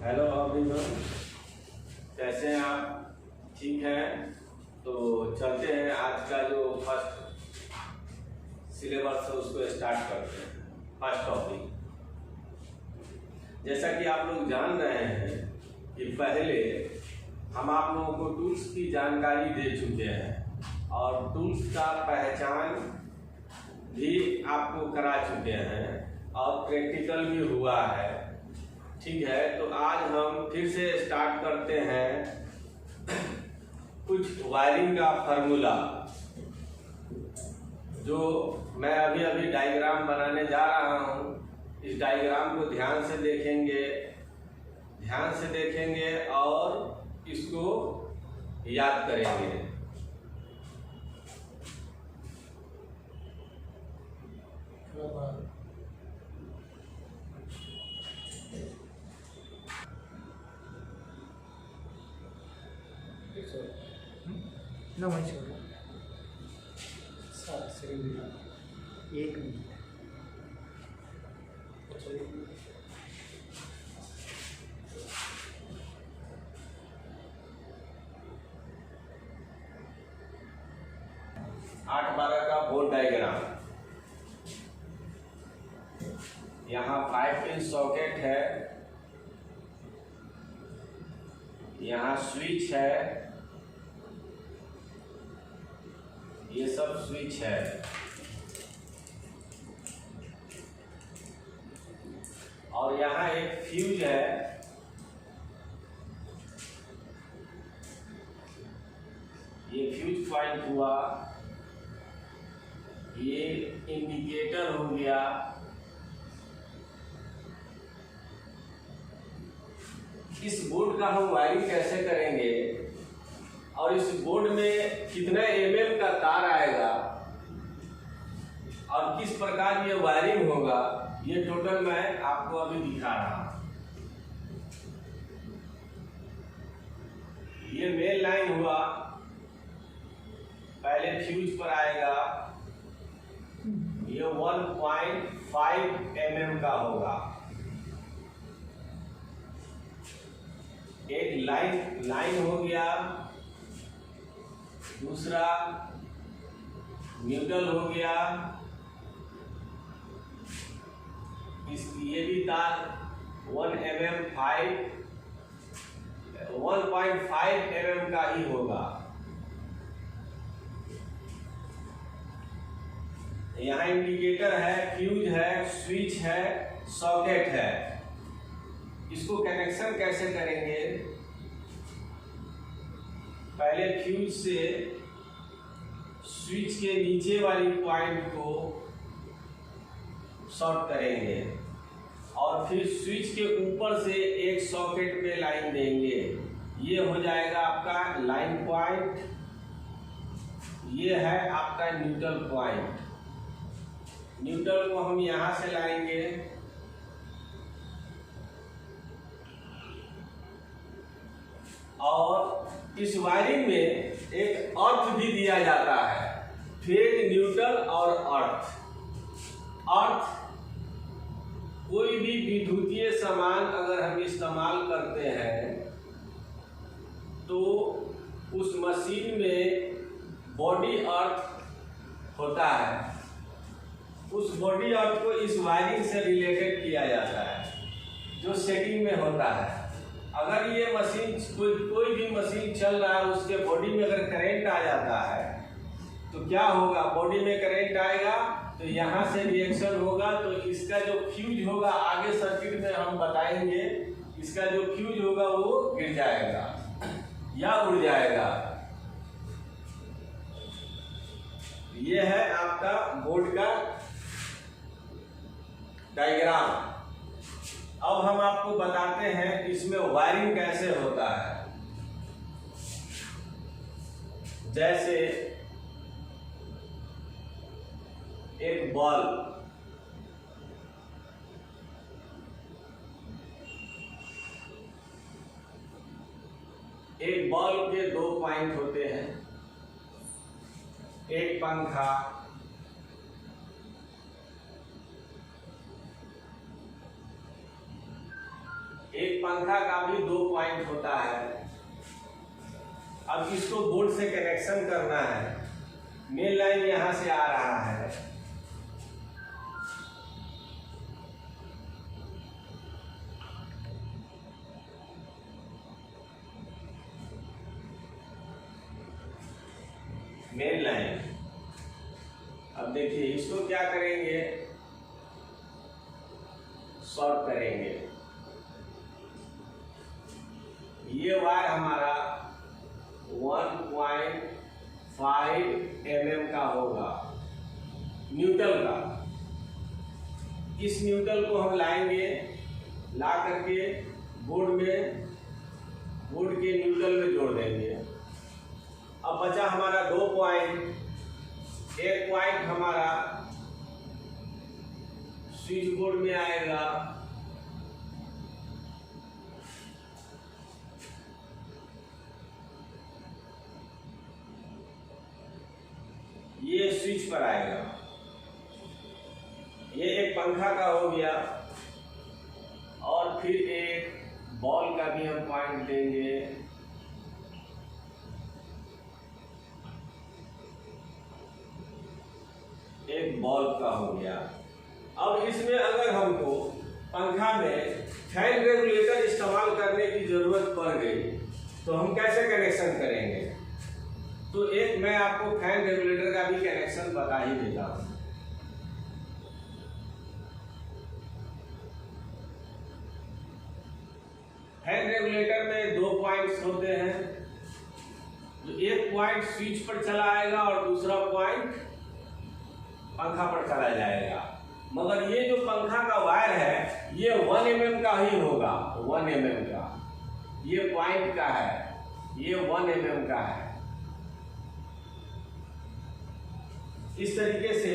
Hello अभिनव, कैसे हैं आप? ठीक हैं? तो चलते हैं, आज का जो फर्स्ट सिलेबस है उसको स्टार्ट करते हैं। फर्स्ट टॉपिक, जैसा कि आप लोग जान रहे हैं कि पहले हम आप लोगों को टूल्स की जानकारी दे चुके हैं और टूल्स का पहचान भी आपको करा चुके हैं और प्रैक्टिकल भी हुआ है। ठीक है, तो आज हम फिर से स्टार्ट करते हैं कुछ वायरिंग का फार्मूला, जो मैं अभी डायग्राम बनाने जा रहा हूँ। इस डायग्राम को ध्यान से देखेंगे और इसको याद करेंगे। नमस्कार। एक मिनट। आठ 12 का बोर्ड डायग्राम। यहाँ 5 पिन सॉकेट है, यहाँ स्विच है, ये सब स्विच है। और यहाँ एक फ्यूज है, ये फ्यूज पॉइंट हुआ, ये इंडिकेटर हो गया। इस बोर्ड का हम वायरिंग कैसे करेंगे और इस बोर्ड में कितना mm का तार आएगा और किस प्रकार ये वायरिंग होगा, ये टोटल मैं आपको अभी दिखा रहा हूं। ये मेन लाइन हुआ, पहले फ्यूज पर आएगा, ये 1.5 mm का होगा। एक लाइन हो गया, दूसरा न्यूट्रल हो गया, ये भी तार 1.5 mm का ही होगा। यहाँ इंडिकेटर है, फ्यूज है, स्विच है, सॉकेट है। इसको कनेक्शन कैसे करेंगे? पहले फ्यूज से स्विच के नीचे वाली पॉइंट को शॉर्ट करेंगे और फिर स्विच के ऊपर से एक सॉकेट पे लाइन देंगे। ये हो जाएगा आपका लाइन पॉइंट, ये है आपका न्यूट्रल पॉइंट। न्यूट्रल को हम यहां से लाएंगे और इस वायरिंग में एक अर्थ भी दिया जाता है, फेज, न्यूट्रल और अर्थ। अर्थ कोई भी विद्युतीय सामान अगर हम इस्तेमाल करते हैं तो उस मशीन में बॉडी अर्थ होता है। उस बॉडी अर्थ को इस वायरिंग से रिलेटेड किया जाता है, जो सेटिंग में होता है। अगर ये मशीन कोई भी मशीन चल रहा है, उसके बॉडी में अगर करंट आ जाता है तो क्या होगा? बॉडी में करंट आएगा तो यहाँ से रिएक्शन होगा, तो इसका जो फ्यूज होगा, आगे सर्किट में हम बताएंगे, इसका जो फ्यूज होगा वो गिर जाएगा या उड़ जाएगा। ये है आपका बोर्ड का डायग्राम। अब हम आपको बताते हैं इसमें वायरिंग कैसे होता है। जैसे एक बल्ब, एक बल्ब के 2 पॉइंट होते हैं, एक पंखा, एक पंखा का भी 2 पॉइंट होता है। अब इसको बोर्ड से कनेक्शन करना है। मेन लाइन यहां से आ रहा है, मेन लाइन। अब देखिए इसको क्या करेंगे, शॉर्ट करेंगे। ये वायर हमारा 1.5 mm का होगा, न्यूट्रल का। इस न्यूट्रल को हम लाएंगे, ला करके बोर्ड के न्यूट्रल में जोड़ देंगे। अब बचा हमारा 2 पॉइंट। एक पॉइंट हमारा स्विच बोर्ड में आएगा, ये स्विच पर आएगा। ये एक पंखा का हो गया। और फिर एक बॉल का भी हम पॉइंट देंगे। एक बॉल का हो गया। अब इसमें अगर हमको पंखा में फैन रेगुलेटर इस्तेमाल करने की जरूरत पड़ गई तो हम कैसे कनेक्शन करेंगे? तो एक मैं आपको फैन रेगुलेटर का भी कनेक्शन बता ही देता हूं। फैन रेगुलेटर में 2 पॉइंट्स होते हैं। तो एक पॉइंट स्विच पर चला आएगा और दूसरा पॉइंट पंखा पर चला जाएगा। मगर ये जो पंखा का वायर है ये 1 mm का ही होगा, 1 mm का। ये पॉइंट का है, ये 1 mm का है। इस तरीके से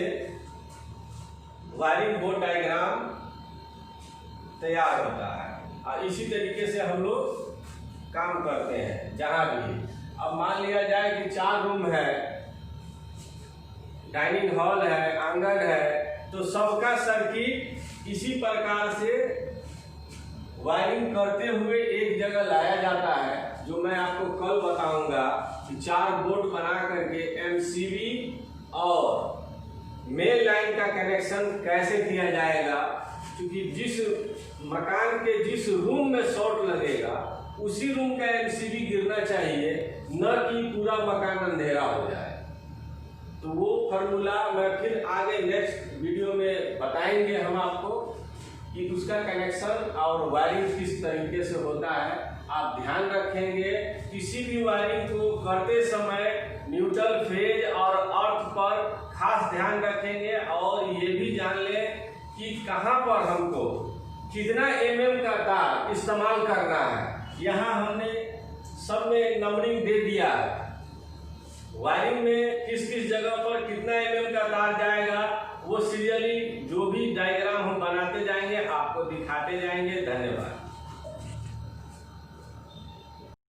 वायरिंग बोर्ड डायग्राम तैयार होता है और इसी तरीके से हम लोग काम करते हैं जहां भी। अब मान लिया जाए कि 4 रूम है, डाइनिंग हॉल है, आंगन है, तो सबका सर्किट इसी प्रकार से वायरिंग करते हुए एक जगह लाया जाता है, जो मैं आपको कल बताऊंगा कि 4 बोर्ड बना करके एमसीबी और मेन लाइन का कनेक्शन कैसे किया जाएगा। क्योंकि जिस मकान के जिस रूम में शॉर्ट लगेगा उसी रूम का एमसीबी गिरना चाहिए, न कि पूरा मकान अंधेरा हो जाए। तो वो फार्मूला मैं फिर आगे नेक्स्ट वीडियो में बताएंगे हम आपको कि उसका कनेक्शन और वायरिंग किस तरीके से होता है। आप ध्यान रखेंगे, किसी भी वायरिंग को करते समय न्यूट्रल, फेज और अर्थ पर खास ध्यान रखेंगे। और ये भी जान लें कि कहाँ पर हमको कितना mm का तार इस्तेमाल करना है। यहाँ हमने सब में नंबरिंग दे दिया है। वायरिंग में किस किस जगह पर कितना mm का तार जाएगा वो सीरियली जो भी डायग्राम